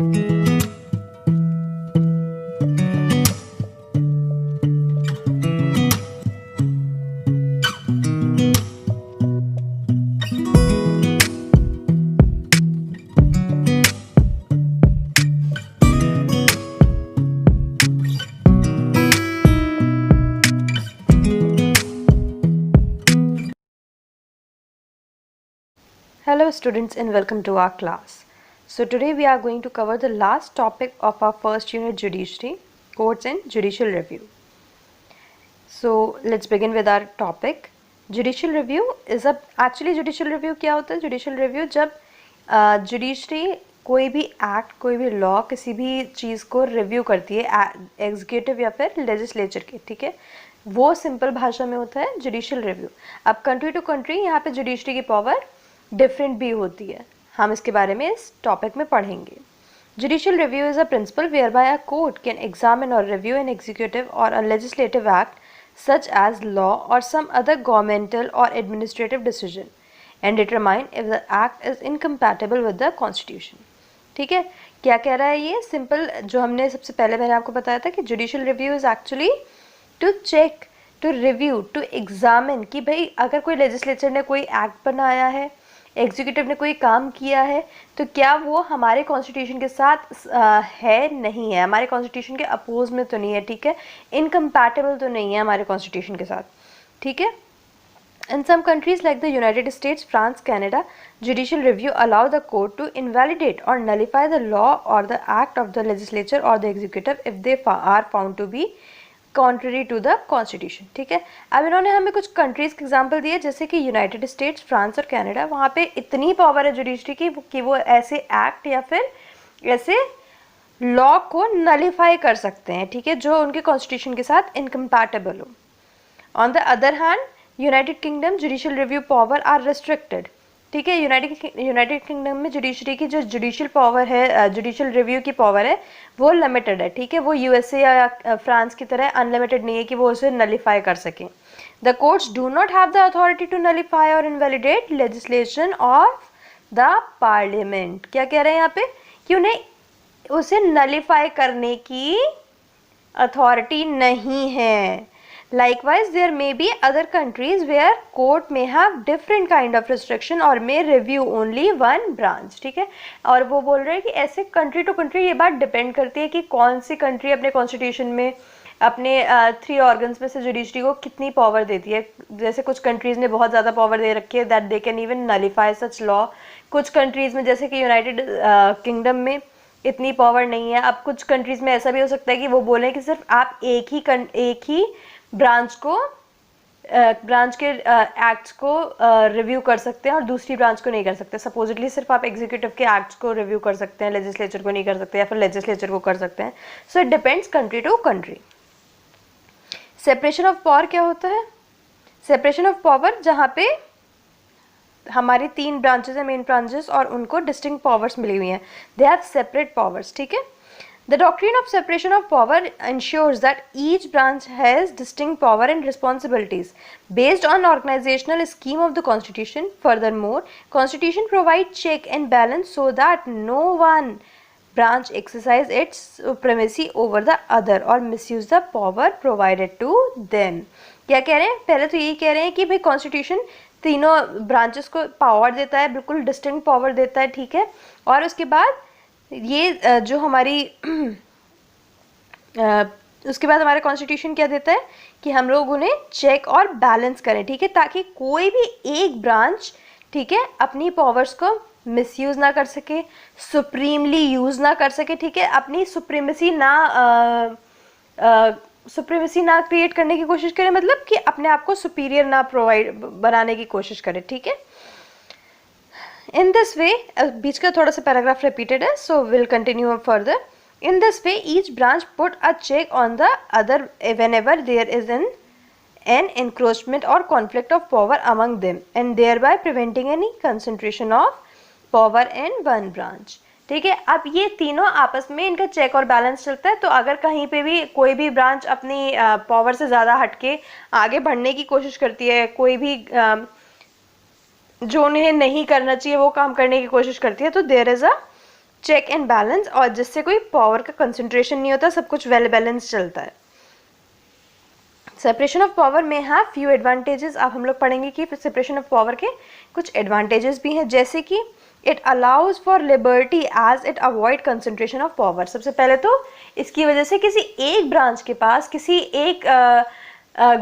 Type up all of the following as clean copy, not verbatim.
Hello students and welcome to our class. So today we are going to cover the last topic of our first unit, judiciary, courts and judicial review. So let's begin with our topic. Judicial review is actually judicial review क्या होता है? Judicial review जब judiciary कोई भी act, कोई भी law, किसी भी चीज़ को रिव्यू करती है एग्जीक्यूटिव या फिर लेजिस्लेचर के, ठीक है, वो सिंपल भाषा में होता है जुडिशियल रिव्यू. अब कंट्री टू कंट्री यहाँ पे जुडिशरी की पावर डिफरेंट भी होती है. हम इसके बारे में इस टॉपिक में पढ़ेंगे. Judicial review is a principle where by a court can examine और रिव्यू एन एग्जीक्यूटिव और a legislative act such as law or some other governmental or administrative decision and determine if the act is incompatible with the constitution. ठीक है, क्या कह रहा है ये? Simple जो हमने सबसे पहले मैंने आपको बताया था कि judicial review is actually to check, to review, to examine कि भाई अगर कोई लेजिस्लेचर ने कोई एक्ट बनाया है, एग्जीक्यूटिव ने कोई काम किया है, तो क्या वो हमारे कॉन्स्टिट्यूशन के साथ है, नहीं है, हमारे कॉन्स्टिट्यूशन के अपोज में तो नहीं है, ठीक है, इनकम्पैटिबल तो नहीं है हमारे कॉन्स्टिट्यूशन के साथ, ठीक है. In some countries like the United States, France, Canada, judicial review allow the court to invalidate or nullify the law or the act of the legislature or the executive if they are found to be contrary to the constitution. ठीक है, अब इन्होंने हमें कुछ countries के example दिए जैसे कि यूनाइटेड स्टेट्स, फ्रांस और कनाडा. वहाँ पे इतनी पावर है जुडिशरी की कि वो ऐसे एक्ट या फिर ऐसे लॉ को नलीफाई कर सकते हैं, ठीक है, जो उनके कॉन्स्टिट्यूशन के साथ इनकम्पैटिबल हो. On the other hand United Kingdom judicial review power are restricted. ठीक है, यूनाइटेड किंगडम में जुडिशरी की जो जुडिशियल पावर है, जुडिशियल रिव्यू की पावर है, वो लिमिटेड है. ठीक है, वो यूएसए या फ्रांस की तरह अनलिमिटेड नहीं है कि वो उसे नलीफाई कर सकें. The courts do not have the authority to nullify और invalidate legislation of the parliament. क्या कह रहे हैं यहाँ पे कि उन्हें उसे नलीफाई करने की अथॉरिटी नहीं है. Likewise, there may be other countries where court may have different kind of restriction or may review only one branch. ठीक है, और वो बोल रहे हैं कि ऐसे कंट्री टू कंट्री ये बात डिपेंड करती है कि कौन सी कंट्री अपने कॉन्स्टिट्यूशन में अपने 3 ऑर्गन्स में से जुडिशरी को कितनी पावर देती है. जैसे कुछ कंट्रीज़ ने बहुत ज़्यादा पावर दे रखी है that they can even nullify such law. कुछ कंट्रीज़ में जैसे कि यूनाइटेड किंगडम में इतनी पावर नहीं है. अब कुछ कंट्रीज़ में ऐसा भी हो सकता है कि वो बोलें कि सिर्फ आप एक ही ब्रांच के एक्ट्स को रिव्यू कर सकते हैं और दूसरी ब्रांच को नहीं कर सकते. सपोजिटली सिर्फ आप एग्जीक्यूटिव के एक्ट्स को रिव्यू कर सकते हैं, लेजिस्लेचर को नहीं कर सकते, या फिर लेजिस्लेचर को कर सकते हैं. So it depends country to country. Separation of power क्या होता है? सेपरेशन ऑफ पावर जहाँ पे हमारी 3 ब्रांचेस है, मेन ब्रांचेस, और उनको डिस्टिंक्ट पावर्स मिली हुई हैं. They have separate powers. ठीक है, the doctrine of separation of power ensures that each branch has distinct power and responsibilities based on organizational scheme of the constitution. Furthermore, constitution provides check and balance so that no one branch exercise its supremacy over the other or misuse the power provided to them. क्या कह रहे हैं? पहले तो यही कह रहे हैं कि भाई कॉन्स्टिट्यूशन तीनों ब्रांचेस को पावर देता है, बिल्कुल डिस्टिंक्ट पावर देता है. ठीक है, और उसके बाद ये जो हमारी उसके बाद हमारा कॉन्स्टिट्यूशन क्या देता है कि हम लोग उन्हें चेक और बैलेंस करें. ठीक है, ताकि कोई भी एक ब्रांच, ठीक है, अपनी पावर्स को मिसयूज़ ना कर सके, सुप्रीमली यूज़ ना कर सके. ठीक है, अपनी सुप्रीमेसी ना क्रिएट करने की कोशिश करे, मतलब कि अपने आप को सुपीरियर ना बनाने की कोशिश करे. ठीक है, in this way, बीच का थोड़ा सा पैराग्राफ रिपीटेड है, so we'll continue further. In this way, each branch put a check on the other whenever there is an encroachment or conflict of power among them, and thereby preventing any concentration of power in one branch. ठीक है, अब ये तीनों आपस में इनका check और balance चलता है. तो अगर कहीं पे भी कोई भी ब्रांच अपनी पावर से ज़्यादा हटके आगे बढ़ने की कोशिश करती है, कोई भी जो उन्हें नहीं करना चाहिए वो काम करने की कोशिश करती है, तो there is a check and balance, और जिससे कोई पावर का कंसंट्रेशन नहीं होता, सब कुछ वेल बैलेंस चलता है। सेपरेशन ऑफ पावर में हैव फ्यू एडवांटेजेस। अब हम लोग पढ़ेंगे कि सेपरेशन ऑफ पावर के कुछ एडवांटेजेस भी हैं, जैसे कि it allows for liberty as it avoid concentration of power. सबसे पहले तो इसकी वजह से किसी एक ब्रांच के पास, किसी एक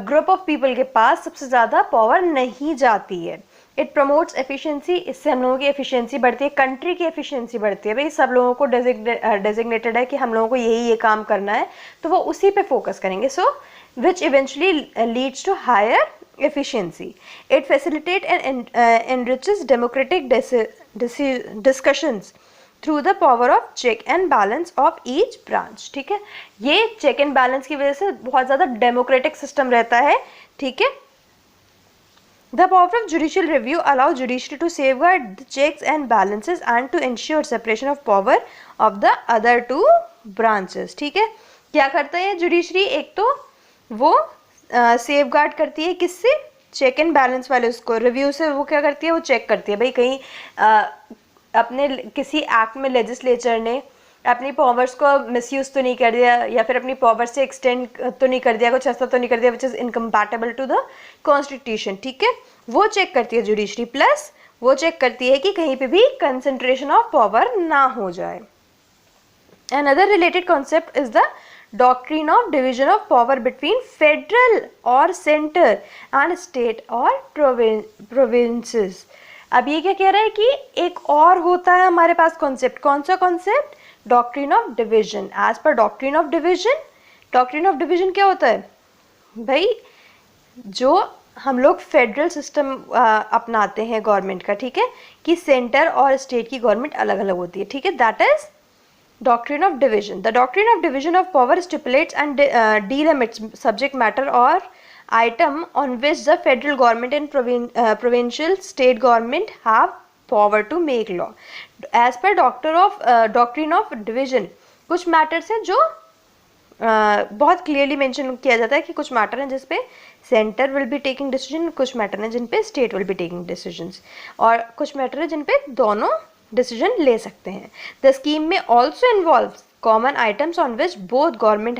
ग्रुप ऑफ पीपल के पास सबसे ज़्यादा पावर नहीं जाती है। इट प्रमोट्स एफिशिएंसी, इससे हम लोगों की एफिशिएंसी बढ़ती है, कंट्री की एफिशिएंसी बढ़ती है। भाई सब लोगों को डेजिग्नेटेड है कि हम लोगों को ये काम करना है, तो वो उसी पे फोकस करेंगे। सो which eventually leads to higher efficiency. It facilitates and enriches democratic discussions through the power of check and balance of each branch. ठीक है, ये check and balance की वजह से बहुत ज़्यादा democratic system रहता है। ठीक है, the power of judicial review allows judiciary to safeguard the checks and balances and to ensure separation of power of the other two branches. ठीक है, क्या करता है जुडिशरी? एक तो वो सेफ गार्ड करती है, किससे? चेक एंड बैलेंस वाले उसको रिव्यू से वो क्या करती है? वो चेक करती है भाई कहीं अपने किसी एक्ट में लेजिस्लेचर ने अपनी पावर्स को मिसयूज तो नहीं कर दिया, या फिर अपनी पावर से एक्सटेंड तो नहीं कर दिया, कुछ ऐसा तो नहीं कर दिया which is incompatible to the constitution. ठीक है, वो चेक करती है जुडिशरी, प्लस वो चेक करती है कि कहीं पे भी कंसंट्रेशन ऑफ पावर ना हो जाए। Another related concept is the doctrine of division of power between federal or center and state or provinces. अब ये क्या कह रहा है कि एक और होता है हमारे पास कॉन्सेप्ट। कौन सा concept? Doctrine of division. As per doctrine of division, doctrine of division क्या होता है भाई? जो हम लोग फेडरल सिस्टम अपनाते हैं गवर्नमेंट का, ठीक है, कि सेंटर और स्टेट की गवर्नमेंट अलग अलग होती है। ठीक है, that is doctrine of division. The doctrine of division of power stipulates and delimits subject matter or item on which the federal government and provincial state government have power to make law. As per doctrine of division, कुछ matters हैं जो बहुत clearly mention किया जाता है कि कुछ matter हैं जिस पे centre will be taking decision, कुछ मैटर हैं जिन पे state will be taking decisions, और कुछ मैटर हैं जिन पे दोनों डिसीजन ले सकते हैं। द स्कीम में also involve common items on which both government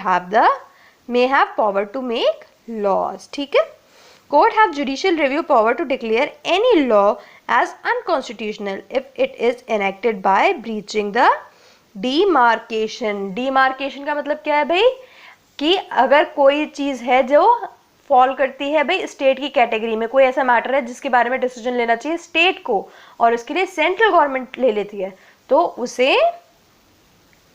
may have power to make laws. ठीक है, court have judicial review power to declare any law as unconstitutional if it is enacted by breaching the demarcation. Demarcation का मतलब क्या है भाई? कि अगर कोई चीज़ है जो फॉल करती है भाई स्टेट की कैटेगरी में, कोई ऐसा मैटर है जिसके बारे में डिसीजन लेना चाहिए स्टेट को और उसके लिए सेंट्रल गवर्नमेंट ले लेती है, तो उसे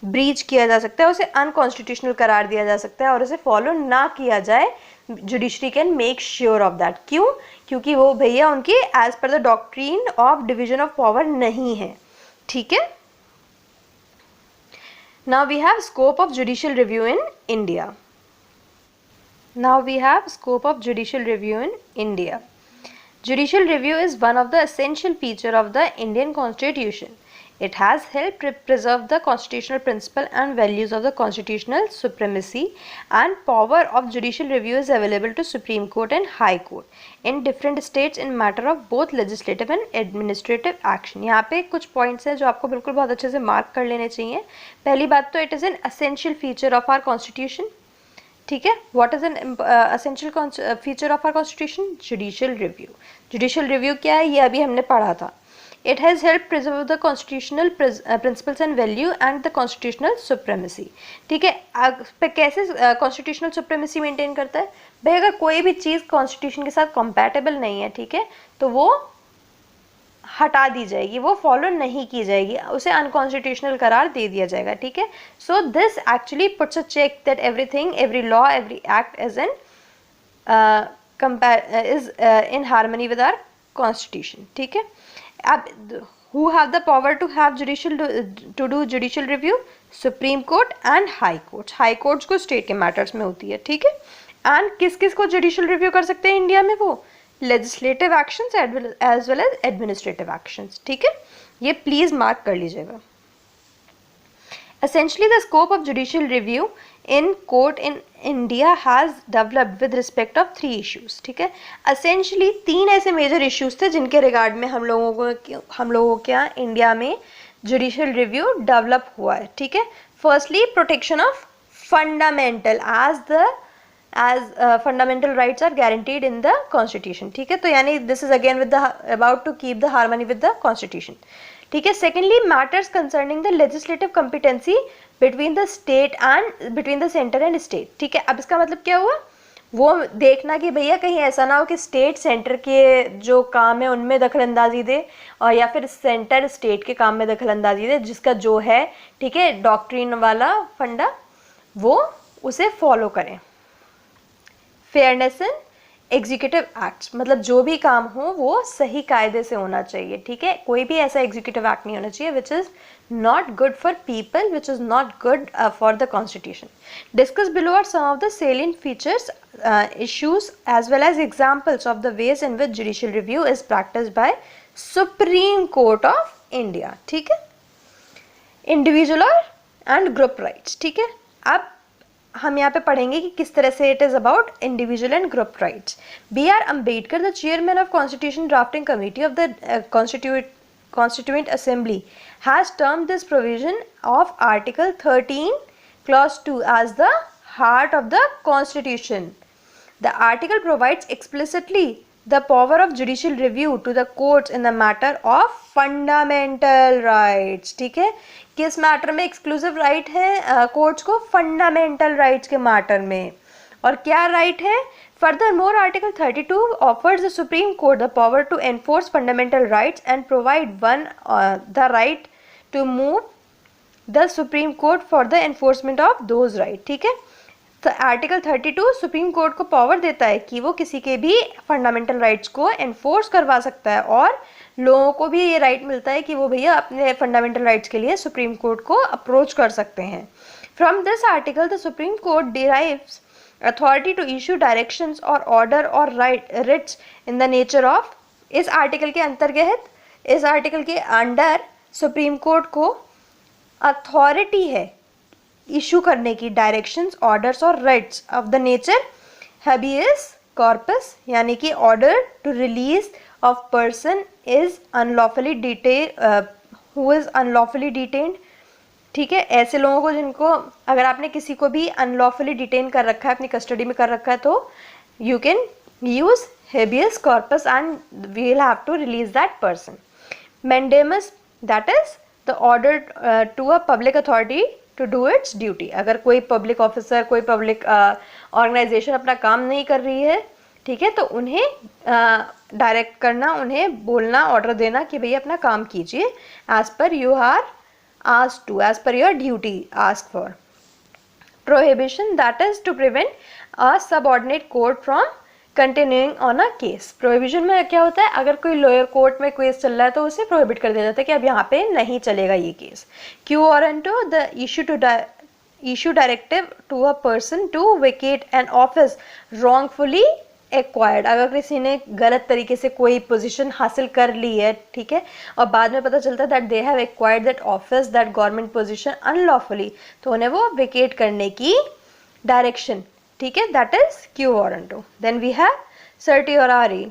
ब्रीच किया जा सकता है, उसे अनकॉन्स्टिट्यूशनल करार दिया जा सकता है, और उसे फॉलो ना किया जाए। Judiciary can make sure of that. क्यों? क्योंकि वो भैया उनकी as per the doctrine of division of power नहीं है। ठीक है, now we have scope of judicial review in India. Now we have scope of judicial review in India. Judicial review is one of the essential feature of the Indian Constitution. It has helped preserve the constitutional principle and values of the constitutional supremacy, and power of judicial review is available to Supreme Court and High Court in different states in matter of both legislative and administrative action. यहाँ पे कुछ points हैं जो आपको बिल्कुल बहुत अच्छे से mark कर लेने चाहिए। पहली बात तो it is an essential feature of our constitution. ठीक है, what is an essential feature of our constitution? Judicial review. Judicial review क्या है? ये अभी हमने पढ़ा था। It has help preserve the constitutional principles and value and the constitutional supremacy. ठीक है, कैसे कॉन्स्टिट्यूशनल सुप्रीमेसी मेंटेन करता है भाई? अगर कोई भी चीज़ कॉन्स्टिट्यूशन के साथ कंपैटिबल नहीं है, ठीक है, तो वो हटा दी जाएगी, वो फॉलो नहीं की जाएगी, उसे अनकॉन्स्टिट्यूशनल करार दे दिया जाएगा। ठीक है, so this actually puts a check that everything, every law, every act is in harmony with our constitution. ठीक है, अब who have the power to have to do judicial review? Supreme court and high court. High courts को state के matters में होती है। ठीक है, एंड किस किस को जुडिशियल रिव्यू कर सकते हैं इंडिया में? वो legislative actions as well as administrative actions. ठीक है, ये प्लीज मार्क कर लीजिएगा। Essentially, the scope of judicial review in court in India has developed with respect of 3 issues. ठीक है, essentially 3 ऐसे मेजर इश्यूज थे जिनके रिगार्ड में हम लोगों के यहाँ इंडिया में जुडिशियल रिव्यू डेवलप हुआ है, ठीक है। Firstly protection of fundamental as fundamental rights are guaranteed in the constitution, ठीक है। तो यानी this is again with the about to keep the harmony with the constitution, ठीक है। secondly matters concerning the legislative competency between the state and between the center and state, ठीक है। अब इसका मतलब क्या हुआ, वो देखना कि भैया कहीं ऐसा ना हो कि स्टेट सेंटर के जो काम है उनमें दखलंदाजी दे, और या फिर सेंटर स्टेट के काम में दखलंदाजी दे, जिसका जो है, ठीक है, डॉक्ट्रिन वाला फंडा वो उसे फॉलो करें। फेयरनेस इन एग्जीक्यूटिव एक्ट्स, मतलब जो भी काम हो वो सही कायदे से होना चाहिए, ठीक है। कोई भी ऐसा एग्जीक्यूटिव एक्ट नहीं होना चाहिए which is not good for people, which is not good for the constitution. Discuss below are some of the salient features, issues as well as examples of the ways in which judicial review is practiced by Supreme Court of India, ठीक है। Individual and group rights, ठीक है। अब हम यहाँ पे पढ़ेंगे कि किस तरह से it is about individual and group rights. B R Ambedkar, the chairman of constitution drafting committee of the Constituent Assembly, has termed this provision of Article 13 Clause 2 as the heart of the Constitution. The article provides explicitly the power of judicial review to the courts in the matter of fundamental rights, ठीक है। किस matter में exclusive right है courts को? Fundamental rights के matter में। और क्या राइट है? Furthermore, Article 32 offers the Supreme Court the power to enforce fundamental rights and provide the right to move the Supreme Court for the enforcement of those rights, ठीक है। तो article 32 supreme court को power देता है कि वो किसी के भी फंडामेंटल राइट्स को एनफोर्स करवा सकता है, और लोगों को भी ये राइट मिलता है कि वो भैया अपने फंडामेंटल राइट्स के लिए सुप्रीम कोर्ट को अप्रोच कर सकते हैं। From this article the supreme court derives authority to issue directions or order or writs in the nature of, इस आर्टिकल के अंतर्गत, इस आर्टिकल के अंडर सुप्रीम कोर्ट को अथॉरिटी है इशू करने की डायरेक्शंस, ऑर्डर्स और rights of the nature habeas corpus, यानी कि order to release of person is unlawfully detain who is unlawfully detained, ठीक है। ऐसे लोगों को जिनको, अगर आपने किसी को भी अनलॉफुली डिटेन कर रखा है, अपनी कस्टडी में कर रखा है, तो you can use habeas corpus and we will have to release that person. Mandamus, that is the order to a public authority to do its duty. अगर कोई पब्लिक ऑफिसर, कोई पब्लिक ऑर्गेनाइजेशन अपना काम नहीं कर रही है, ठीक है, तो उन्हें डायरेक्ट करना, उन्हें बोलना, ऑर्डर देना कि भैया अपना काम कीजिए as per you are asked to, as per your duty asked for. Prohibition, that is to prevent a subordinate court from continuing on a case. Prohibition में क्या होता है? अगर कोई लोअर कोर्ट में केस चल रहा है तो उसे प्रोहिबिट कर दिया जाता है कि अब यहाँ पे नहीं चलेगा ये case. Quo warranto, the issue directive to a person to vacate an office wrongfully acquired, अगर किसी ने गलत तरीके से कोई पोजीशन हासिल कर ली है, ठीक है, और बाद में पता चलता है that they have acquired that office, that government position unlawfully, तो उन्हें वो वेकेट करने की डायरेक्शन, ठीक है, that is quo warranto. Then we have certiorari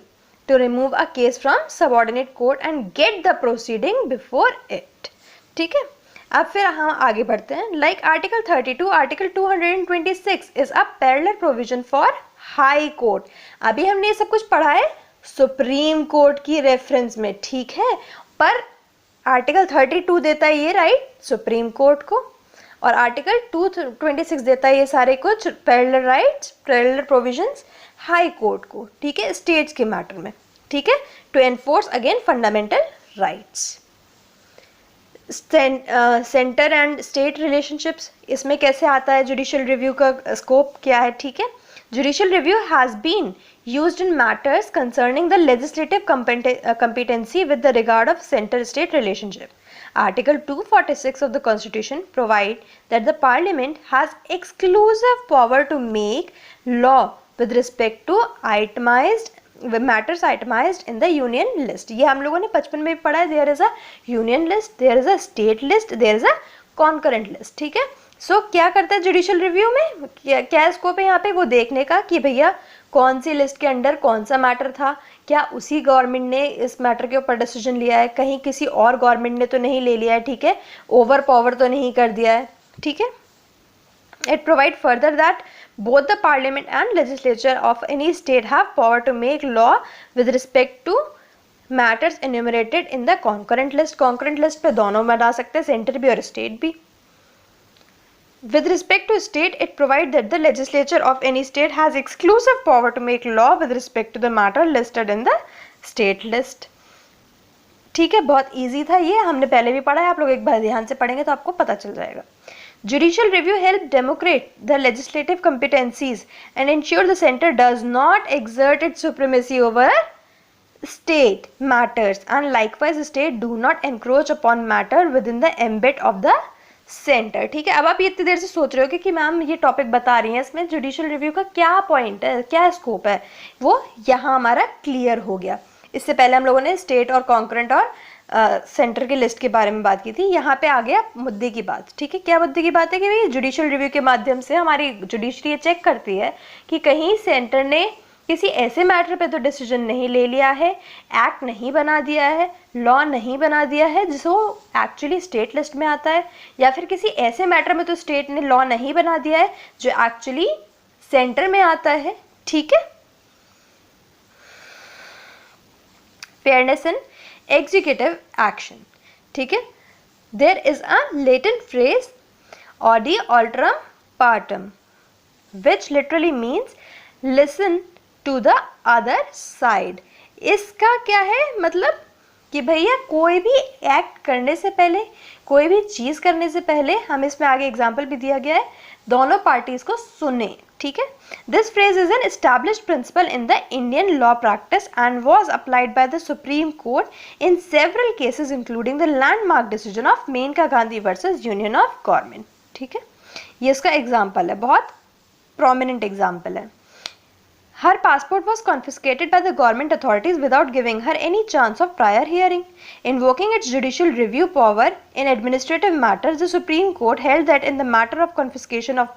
to remove a case from subordinate court and get the proceeding before it, ठीक है। अब फिर हम आगे बढ़ते हैं। Like article 32, article 226 is a parallel provision for high court. अभी हमने ये सब कुछ पढ़ा है सुप्रीम कोर्ट की रेफरेंस में, ठीक है, पर आर्टिकल 32 देता है ये राइट सुप्रीम कोर्ट को, और आर्टिकल 226 देता है ये सारे कुछ parallel rights, parallel provisions high court को, ठीक है, स्टेट्स के मैटर में, ठीक है, to enforce again fundamental rights. Centre and state relationships, इसमें कैसे आता है जुडिशियल रिव्यू का स्कोप क्या है, ठीक है। Judicial review has been used in matters concerning the legislative competency with the regard of center-state relationship. Article 246 of the Constitution provide that the Parliament has exclusive power to make law with respect to matters itemized in the Union list. ये हम लोगों ने बचपन में भी पढ़ा है। There is a Union list, there is a state list, there is a concurrent list, ठीक है। सो क्या करता है जुडिशियल रिव्यू में, क्या स्कोप है यहाँ पे? वो देखने का कि भैया कौन सी लिस्ट के अंडर कौन सा मैटर था, क्या उसी गवर्नमेंट ने इस मैटर के ऊपर डिसीजन लिया है, कहीं किसी और गवर्नमेंट ने तो नहीं ले लिया है, ठीक है, ओवर पावर तो नहीं कर दिया है, ठीक है. It provides further that both the parliament and legislature of any state have power to make law with respect to matters enumerated in the concurrent list. Concurrent list पे दोनों बना सकते हैं, सेंटर भी और स्टेट भी. With respect to state, it provides that the legislature of any state has exclusive power to make law with respect to the matter listed in the state list. ठीक है, बहुत इजी था ये, हमने पहले भी पढ़ा है, आप लोग एक बार ध्यान से पढ़ेंगे तो आपको पता चल जाएगा. Judicial review helps democrate the legislative competencies and ensure the center does not exert its supremacy over state matters, and likewise state do not encroach upon matter within the ambit of the center. ठीक है, अब आप इतनी देर से सोच रहे हो कि मैम ये टॉपिक बता रही हैं, इसमें जुडिशियल रिव्यू का क्या पॉइंट है, क्या स्कोप है, वो यहाँ हमारा क्लियर हो गया. इससे पहले हम लोगों ने स्टेट और कॉन्करेंट और सेंटर की लिस्ट के बारे में बात की थी. यहाँ पे आ गया मुद्दे की बात. ठीक है, क्या मुद्दे की बात है कि भाई जुडिशियल रिव्यू के माध्यम से हमारी जुडिशरी ये चेक करती है कि कहीं सेंटर ने किसी ऐसे मैटर पे तो डिसीजन नहीं ले लिया है, एक्ट नहीं बना दिया है, लॉ नहीं बना दिया है जिसको एक्चुअली स्टेट लिस्ट में आता है, या फिर किसी ऐसे मैटर में तो स्टेट ने लॉ नहीं बना दिया है जो एक्चुअली सेंटर में आता है. ठीक है, फेयरनेस इन executive action. ठीक है, there is a Latin phrase audi alteram partem which literally means listen to the other side. इसका क्या है मतलब कि भैया कोई भी एक्ट करने से पहले, कोई भी चीज करने से पहले, हम इसमें आगे एग्जाम्पल भी दिया गया है, दोनों पार्टीज को सुने. ठीक है, this phrase is an established principle in the Indian law practice and was applied by the Supreme Court in several cases including the landmark decision of Menka Gandhi versus Union of Government. ठीक है, ये इसका example है, बहुत prominent example है. Her passport was confiscated by the government authorities without giving her any chance of prior hearing. Invoking its judicial review power in administrative matters, the Supreme Court held that in the matter of confiscation of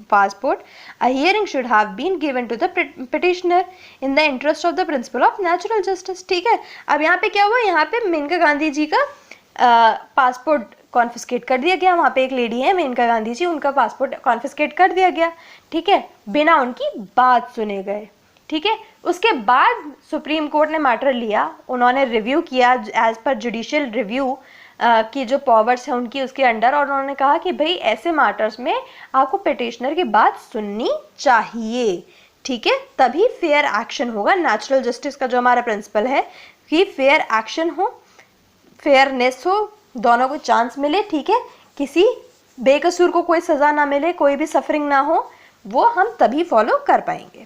passport, a hearing should have been given to the petitioner in the interest of the principle of natural justice. ठीक है, अब यहाँ पे क्या हुआ, यहाँ पे मेनका गांधी जी का पासपोर्ट कॉन्फिस्केट कर दिया गया. वहाँ पे एक लेडी है मेनका गांधी जी, उनका पासपोर्ट कॉन्फिस्केट कर दिया गया. ठीक है, बिना उनकी बात सुने गए. ठीक है, उसके बाद सुप्रीम कोर्ट ने मैटर लिया, उन्होंने रिव्यू किया एज पर जुडिशियल रिव्यू की जो पावर्स है उनकी उसके अंडर, और उन्होंने कहा कि भाई ऐसे मैटर्स में आपको पिटिशनर की बात सुननी चाहिए. ठीक है, तभी फेयर एक्शन होगा. नेचुरल जस्टिस का जो हमारा प्रिंसिपल है कि फेयर एक्शन हो, फेयरनेस हो, दोनों को चांस मिले. ठीक है, किसी बेकसूर को कोई सजा ना मिले, कोई भी सफरिंग ना हो, वो हम तभी फॉलो कर पाएंगे.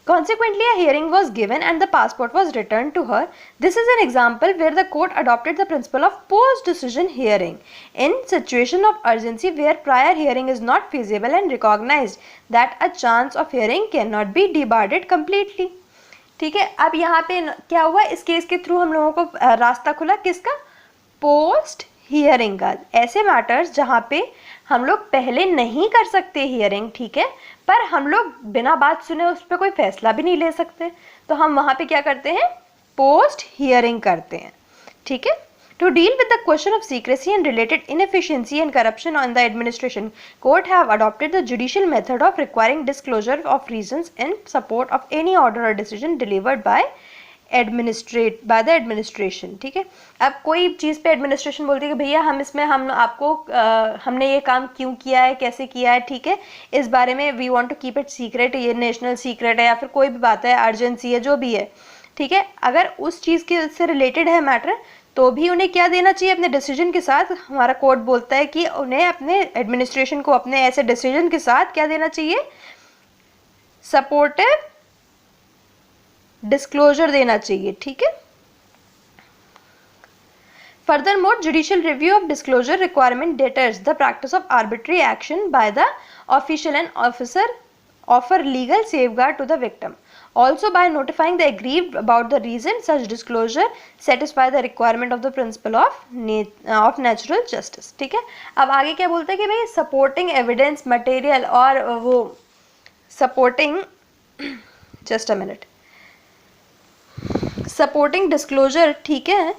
Consequently, a hearing was given and the passport was returned to her. This is an example where the court adopted the principle of post-decision hearing in situation of urgency where prior hearing is not feasible and recognized that a chance of hearing cannot be debarred completely. ठीक है, अब यहाँ पे क्या हुआ, इस case के through हम लोगों को रास्ता खुला किसका, पोस्ट हियरिंग का. ऐसे मैटर्स जहाँ पे हम लोग पहले नहीं कर सकते हियरिंग, ठीक है, पर हम लोग बिना बात सुने उस पर कोई फैसला भी नहीं ले सकते, तो हम वहाँ पे क्या करते हैं, पोस्ट हियरिंग करते हैं. ठीक है, to deal with the question of secrecy and related inefficiency and corruption on the administration, court have adopted the judicial method of requiring disclosure of reasons in support of any order or decision delivered by the administration. ठीक है, अब कोई चीज़ पे administration बोलती है कि भैया हम इसमें हम आपको हमने ये काम क्यों किया है, कैसे किया है, ठीक है, इस बारे में we want to keep it secret, ये नेशनल सीक्रेट है, या फिर कोई भी बात है, अर्जेंसी है, जो भी है. ठीक है, अगर उस चीज़ के से रिलेटेड है मैटर, तो भी उन्हें क्या देना चाहिए अपने डिसीजन के साथ. हमारा कोर्ट बोलता है कि उन्हें अपने एडमिनिस्ट्रेशन को अपने ऐसे डिसीजन के साथ क्या देना चाहिए, सपोर्टिव डिस्क्लोजर देना चाहिए. ठीक है, furthermore judicial review of disclosure requirement deters the practice of arbitrary action by the official and offer legal safeguard to the victim. Also, by notifying the aggrieved about the reason, such disclosure satisfy the requirement of the principle of natural justice. ठीक है, अब आगे क्या बोलते हैं कि भाई supporting evidence material और वो supporting just a minute. Supporting disclosure, ठीक है,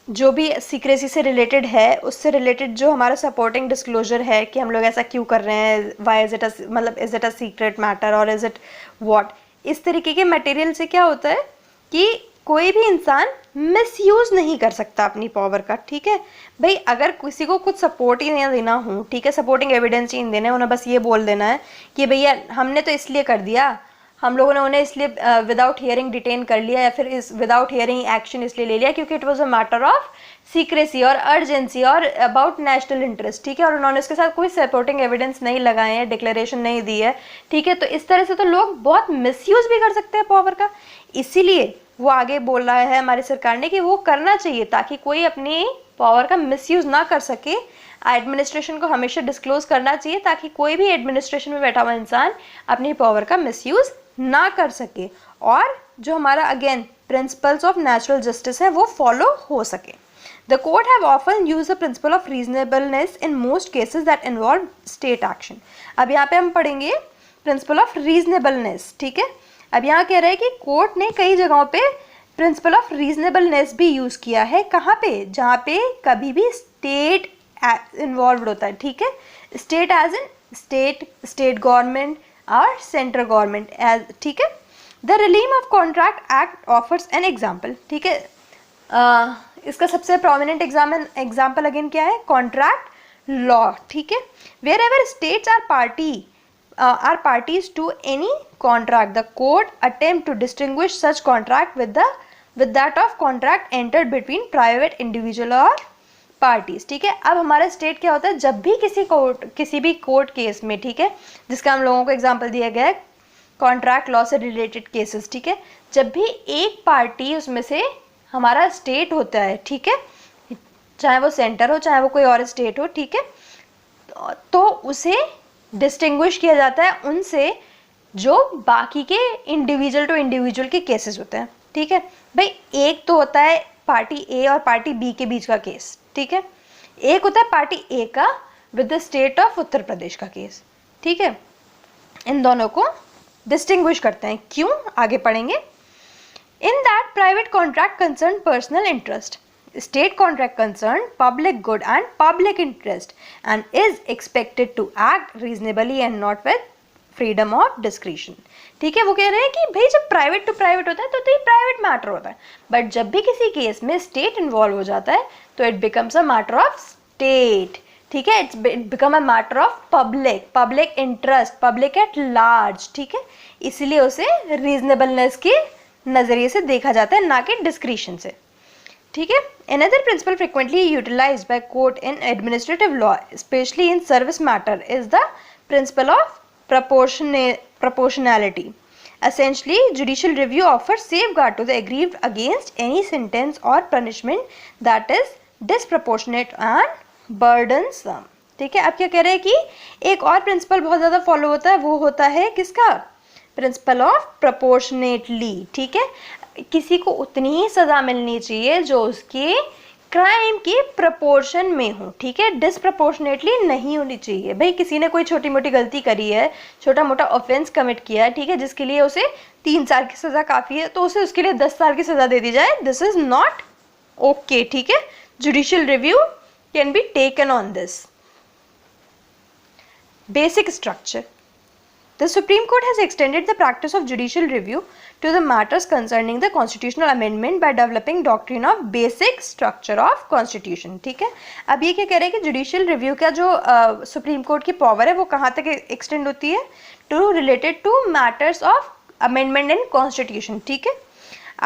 जो भी सीक्रेसी से रिलेटेड है उससे रिलेटेड जो हमारा सपोर्टिंग डिस्क्लोजर है कि हम लोग ऐसा क्यों कर रहे हैं, वाई इज इट मतलब is it a secret matter और इज इट व्हाट, इस तरीके के मटेरियल से क्या होता है कि कोई भी इंसान मिसयूज नहीं कर सकता अपनी पावर का। ठीक है भाई, अगर किसी को कुछ सपोर्ट ही नहीं देना हो, ठीक है, सपोर्टिंग एविडेंस ही नहीं देना है, उन्हें बस ये बोल देना है कि भैया हमने तो इसलिए कर दिया, हम लोगों ने उन्हें इसलिए विदाउट हियरिंग डिटेन कर लिया या फिर इस विदाउट हियरिंग एक्शन इसलिए ले लिया क्योंकि it was a matter of secrecy और अर्जेंसी और अबाउट नेशनल इंटरेस्ट। ठीक है, और उन्होंने इसके साथ कोई सपोर्टिंग एविडेंस नहीं लगाए हैं, डिक्लेरेशन नहीं दी है। ठीक है, तो इस तरह से तो लोग बहुत मिसयूज भी कर सकते हैं पावर का। इसीलिए वो आगे बोल रहा है हमारी सरकार ने कि वो करना चाहिए ताकि कोई अपनी पावर का मिसयूज ना कर सके। एडमिनिस्ट्रेशन को हमेशा डिस्क्लोज करना चाहिए ताकि कोई भी एडमिनिस्ट्रेशन में बैठा हुआ इंसान अपनी पावर का मिसयूज ना कर सके और जो हमारा again principles of natural justice है वो फॉलो हो सके। The court have often use the principle of reasonableness in most cases that involve state action. अब यहाँ पे हम पढ़ेंगे प्रिंसिपल ऑफ रीजनेबलनेस। ठीक है, अब यहाँ कह रहे हैं कि कोर्ट ने कई जगहों पे प्रिंसिपल ऑफ रीजनेबलनेस भी यूज किया है। कहाँ पे? जहाँ पे कभी भी स्टेट इन्वॉल्व होता है। ठीक है, state as in state government और सेंट्रल गवर्नमेंट एज। ठीक है, the realm of contract act offers an example. ठीक है, इसका सबसे प्रोमिनेंट एग्जाम्पल अगेन क्या है? Contract law. ठीक है, wherever states are parties to any contract, the court attempt to distinguish such contract with that of contract entered between private individual और parties। ठीक है, अब हमारा स्टेट क्या होता है, जब भी किसी भी कोर्ट केस में, ठीक है, जिसका हम लोगों को एग्जांपल दिया गया है कॉन्ट्रैक्ट लॉ से रिलेटेड केसेस। ठीक है, जब भी एक पार्टी उसमें से हमारा स्टेट होता है, ठीक है, चाहे वो सेंटर हो चाहे वो कोई और स्टेट हो, ठीक है, तो उसे डिस्टिंग्विश किया जाता है उनसे जो बाकी के इंडिविजुअल टू इंडिविजुअल के केसेस होते हैं। ठीक है भाई, एक तो होता है पार्टी ए और पार्टी बी के बीच का केस। ठीक है, एक होता है पार्टी ए का with the state of Uttar Pradesh का केस। ठीक है, इन दोनों को डिस्टिंग्विश करते हैं। क्यों? आगे पढ़ेंगे। In that private contract concern personal interest, state contract concern public good and public interest and is expected to act reasonably and not with freedom of discretion। ठीक है, वो कह रहे हैं कि भाई जब प्राइवेट टू प्राइवेट होता है तो ये प्राइवेट मैटर होता है, बट जब भी किसी केस में स्टेट इन्वॉल्व हो जाता है तो it becomes a matter of state. ठीक है, it become a matter of public interest, public at large. ठीक है, इसीलिए उसे रीजनेबलनेस के नजरिए से देखा जाता है, ना कि डिस्क्रिशन से। ठीक है, another principle frequently utilized by court in administrative law, especially in service matter, is the principle of proportionality. Essentially, judicial review offers safeguard to the aggrieved against any sentence or punishment that is disproportionate and burdensome। ठीक है, अब क्या कह रहे हैं कि एक और प्रिंसिपल बहुत ज़्यादा फॉलो होता है, वो होता है किसका? Principle of proportionately. ठीक है, किसी को उतनी ही सज़ा मिलनी चाहिए जो उसके क्राइम के प्रपोर्शन में हो। ठीक है, डिसप्रपोर्शनेटली नहीं होनी चाहिए। भाई किसी ने कोई छोटी मोटी गलती करी है, छोटा मोटा ऑफेंस कमिट किया है, ठीक है, जिसके लिए उसे 3 साल की सज़ा काफ़ी है, तो उसे उसके लिए 10 साल की सज़ा दे दी जाए, दिस इज़ नॉट ओके। ठीक है, judicial review can be taken on this. Basic structure. The Supreme Court has extended the practice of judicial review to the matters concerning the constitutional amendment by developing doctrine of basic structure of constitution। ठीक है, अब ये क्या कह रहे हैं कि judicial review का जो सुप्रीम कोर्ट की पावर है वो कहाँ तक एक्सटेंड होती है? To related to matters of amendment in constitution. ठीक है,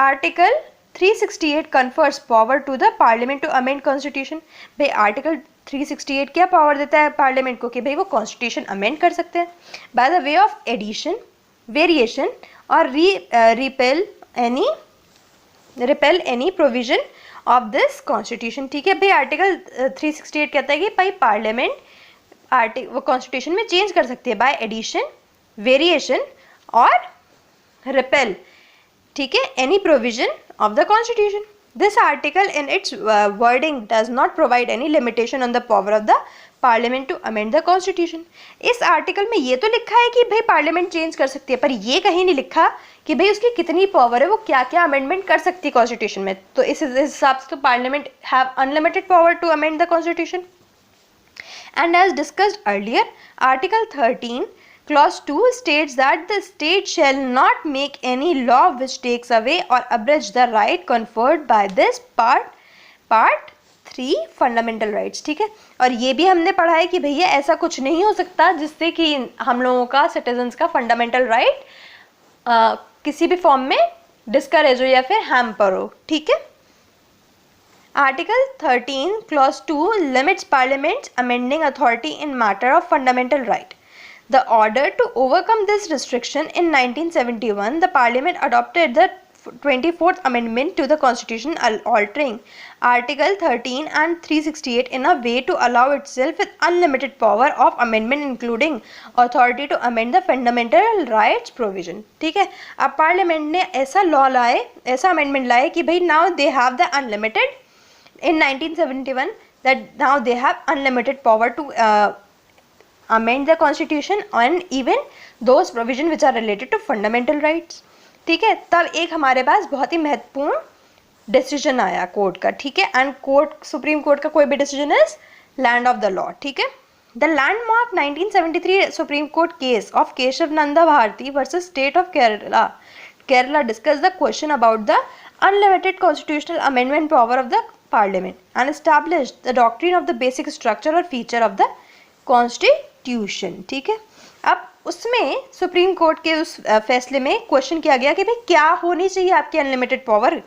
article 368 confers power to the parliament to amend constitution। भाई आर्टिकल 368 क्या पावर देता है पार्लियामेंट को कि भाई वो कॉन्स्टिट्यूशन अमेंड कर सकते हैं by the way of addition, variation और repeal any provision of this constitution. ठीक है भाई, आर्टिकल 368 कहता है कि भाई पार्लियामेंट वो कॉन्स्टिट्यूशन में चेंज कर सकती है बाय एडिशन, वेरिएशन और रिपेल, ठीक है, any provision of the constitution. This article in its wording does not provide any limitation on the power of the parliament to amend the constitution. इस article में ये तो लिखा है कि भाई पार्लियामेंट चेंज कर सकती है, पर ये कहीं नहीं लिखा कि भाई उसकी कितनी पावर है, वो क्या क्या अमेंडमेंट कर सकती है कॉन्स्टिट्यूशन में. तो इस हिसाब से तो parliament have unlimited power to amend the constitution. And as discussed earlier, Article 13 Clause 2 states that the state shall not make any law which takes away or abridges the right conferred by this part 3 fundamental rights. ठीक है, और ये भी हमने पढ़ा है कि भैया ऐसा कुछ नहीं हो सकता जिससे कि हम लोगों का सिटीजन्स का फंडामेंटल राइट किसी भी फॉर्म में डिस्करेज हो या फिर हैम्पर हो. ठीक है. Article 13 Clause 2 limits Parliament's amending authority in matter of fundamental right. The order to overcome this restriction in 1971, the Parliament adopted the 24th Amendment to the Constitution altering Article 13 and 368 in a way to allow itself with unlimited power of amendment including authority to amend the fundamental rights provision. ठीक है, अब parliament ने ऐसा law लाए, ऐसा amendment लाए कि भाई now they have the unlimited in 1971 that now they have unlimited power to amend the constitution and even those provision which are related to fundamental rights. ठीक है, तब एक हमारे पास बहुत ही महत्वपूर्ण डिसीजन आया कोर्ट का. ठीक है, एंड कोर्ट, सुप्रीम कोर्ट का कोई भी decision is land of the law. ठीक है, the landmark 1973 supreme court case of Kesavananda Bharati versus state of Kerala discussed the question about the unlimited constitutional amendment power of the parliament and established the doctrine of the basic structure or feature of the constitution. ठीक है, अब उसमें supreme court के उस फैसले में question किया गया कि भाई क्या होनी चाहिए आपकी अनलिमिटेड पावर.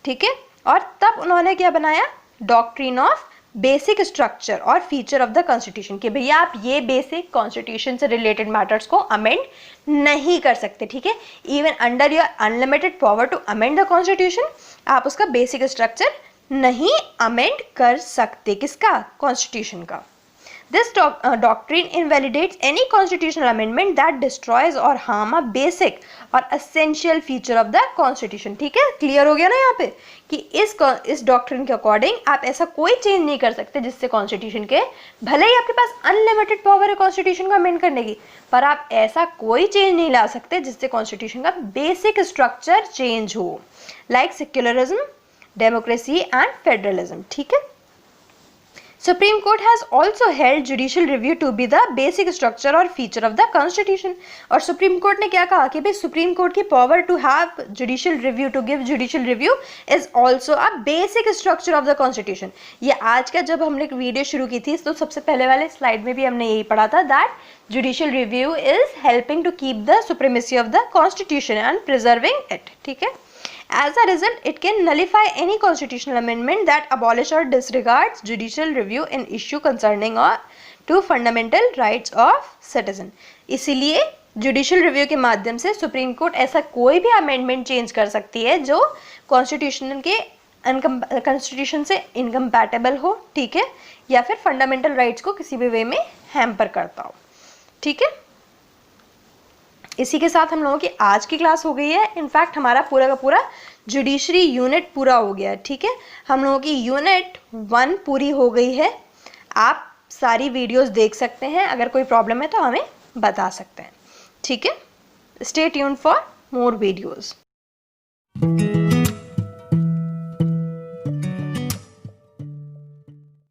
ठीक है, और तब उन्होंने क्या बनाया, डॉक्ट्रिन ऑफ बेसिक स्ट्रक्चर और फीचर ऑफ द कॉन्स्टिट्यूशन, कि भैया आप ये बेसिक कॉन्स्टिट्यूशन से रिलेटेड मैटर्स को अमेंड नहीं कर सकते. ठीक है, even under your unlimited power to amend the constitution आप उसका बेसिक स्ट्रक्चर नहीं अमेंड कर सकते. किसका, कॉन्स्टिट्यूशन का. This doctrine invalidates any constitutional amendment that destroys or harm a basic or essential feature of the constitution. ठीक है, clear हो गया ना यहाँ पे कि इस डॉक्ट्रिन के अकॉर्डिंग आप ऐसा कोई चेंज नहीं कर सकते जिससे कॉन्स्टिट्यूशन के, भले ही आपके पास अनलिमिटेड पावर है कॉन्स्टिट्यूशन को अमेंड करने की, पर आप ऐसा कोई चेंज नहीं ला सकते जिससे कॉन्स्टिट्यूशन का बेसिक स्ट्रक्चर चेंज हो, like secularism, democracy and federalism. ठीक है, Supreme Court has also held judicial review to be the basic structure or feature of the Constitution. और Supreme Court ने क्या कहा कि भाई Supreme Court की power to have judicial review, to give judicial review is also a basic structure of the Constitution. ये आज का जब हमने वीडियो शुरू की थी तो सबसे पहले वाले स्लाइड में भी हमने यही पढ़ा था that judicial review is helping to keep the supremacy of the Constitution and preserving it. ठीक है, as a result, it can nullify any constitutional amendment that abolish or disregards judicial review in issue concerning or to fundamental rights of citizen. इसीलिए judicial review के माध्यम से supreme court ऐसा कोई भी amendment change कर सकती है जो कॉन्स्टिट्यूशन से इनकम्पैटिबल हो. ठीक है, या फिर फंडामेंटल राइट्स को किसी भी वे में हैम्पर करता हो. ठीक है, इसी के साथ हम लोगों की आज की क्लास हो गई है. इनफैक्ट हमारा पूरा का पूरा जुडिशरी यूनिट पूरा हो गया है. ठीक है, हम लोगों की यूनिट 1 पूरी हो गई है. आप सारी वीडियोस देख सकते हैं, अगर कोई प्रॉब्लम है तो हमें बता सकते हैं. ठीक है, stay tuned for more videos.